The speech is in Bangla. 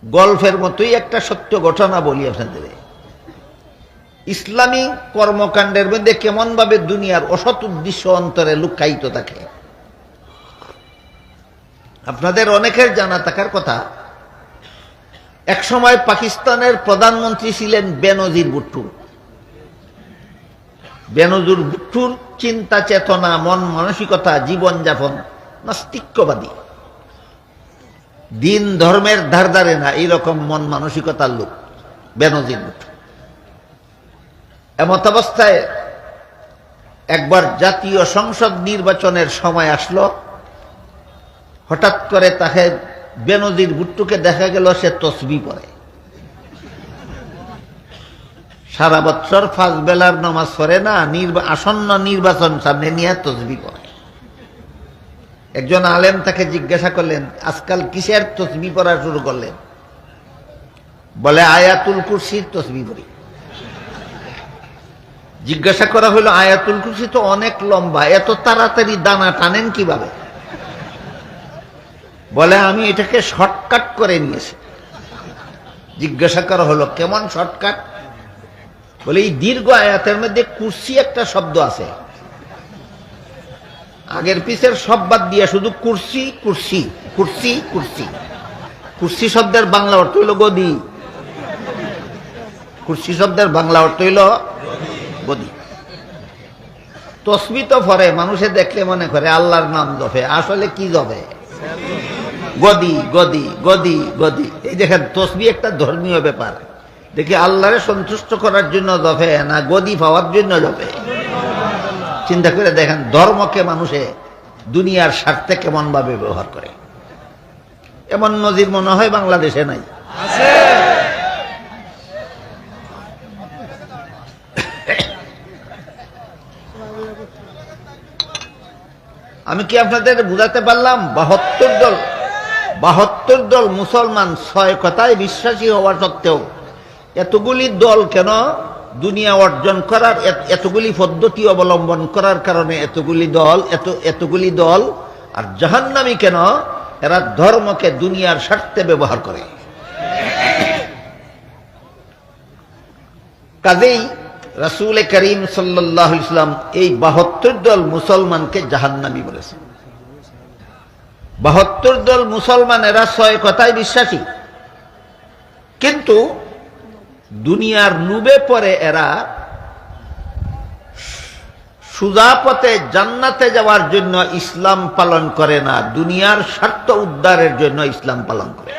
গল্পের মতোই একটা সত্য ঘটনা বলি আপনাদের। ইসলামী কর্মকাণ্ডের মধ্যে কেমন ভাবে দুনিয়ার অসৎ উদ্দেশ্য অন্তরে লুকায়িত থাকে। আপনাদের অনেকের জানা থাকার কথা, এক সময় পাকিস্তানের প্রধানমন্ত্রী ছিলেন বেনজির ভুট্টো। বেনজির ভুট্টোর চিন্তা চেতনা, মন মানসিকতা, জীবনযাপন নাস্তিক্যবাদী, দিন ধর্মের ধার ধারে না, এইরকম মন মানসিকতার লোক বেনজির ভুট্টো। এমত অবস্থায় একবার জাতীয় সংসদ নির্বাচনের সময় আসলো। হঠাৎ করে তাকে বেনজির ভুট্টোকে দেখা গেল সে তসবিহ পড়ে। সারা বছর 5 বেলার নামাজ পড়ে না, আসন্ন নির্বাচন সামনে নিয়ে তসবিহ পড়ে। একজন আলেম তাকে জিজ্ঞাসা করলেন, আজকাল কিসের তসবিহ পড়া শুরু করলেন? বলে, আয়াতুল কুরসির তসবিহ পড়ি। জিজ্ঞাসা করা হলো, আয়াতুল কুরসি তো অনেক লম্বা, এত তাড়াতাড়ি দানা টানেন কিভাবে? বলে, আমি এটাকে শর্টকাট করে নিয়েছি। জিজ্ঞাসা করা হলো, কেমন শর্টকাট? বলে, এই দীর্ঘ আয়াতের মধ্যে কুরসি একটা শব্দ আছে, আগের পিছের সব বাদ দিয়ে শুধু কুরসি কুরসি কুরসি কুরসি। কুরসি শব্দের বাংলা অর্থ হইল গদি। কুরসি শব্দের বাংলা অর্থ হইল গদি। তসবিহ তো পড়ে, মানুষে দেখলে মনে করে আল্লাহর নাম জপে, আসলে কি জপে? গদি গদি গদি গদি। এই দেখেন, তসবিহ একটা ধর্মীয় ব্যাপার। দেখি আল্লাহরে সন্তুষ্ট করার জন্য জপে না গদি পাওয়ার জন্য জপে? চিন্তা করে দেখেন, ধর্মকে মানুষে দুনিয়ার স্বার্থে কেমন ভাবে ব্যবহার করে। এমন নজির মনে হয় বাংলাদেশে নাই। আমি কি আপনাদের বুঝাতে পারলাম? 72 দল মুসলমান 6 কথায় বিশ্বাসী হওয়ার সত্ত্বেও এতগুলি দল কেন? দুনিয়া অর্জন করার এতগুলি পদ্ধতি অবলম্বন করার কারণে এতগুলি দল। আর জাহান্নামী কেন? এরা ধর্মকে দুনিয়ার স্বার্থে ব্যবহার করে। কাজেই রাসূল করিম সাল্লাল্লাহু আলাইহি ওয়াসাল্লাম এই 72 দল মুসলমানকে জাহান্নামী বলেছেন। 72 দল মুসলমান, এরা 6 কথায় বিশ্বাসী, কিন্তু দুনিয়ার লোভে পড়ে এরা সোজা পথে জান্নাতে যাওয়ার জন্য ইসলাম পালন করে না, দুনিয়ার স্বার্থ উদ্ধারের জন্য ইসলাম পালন করে।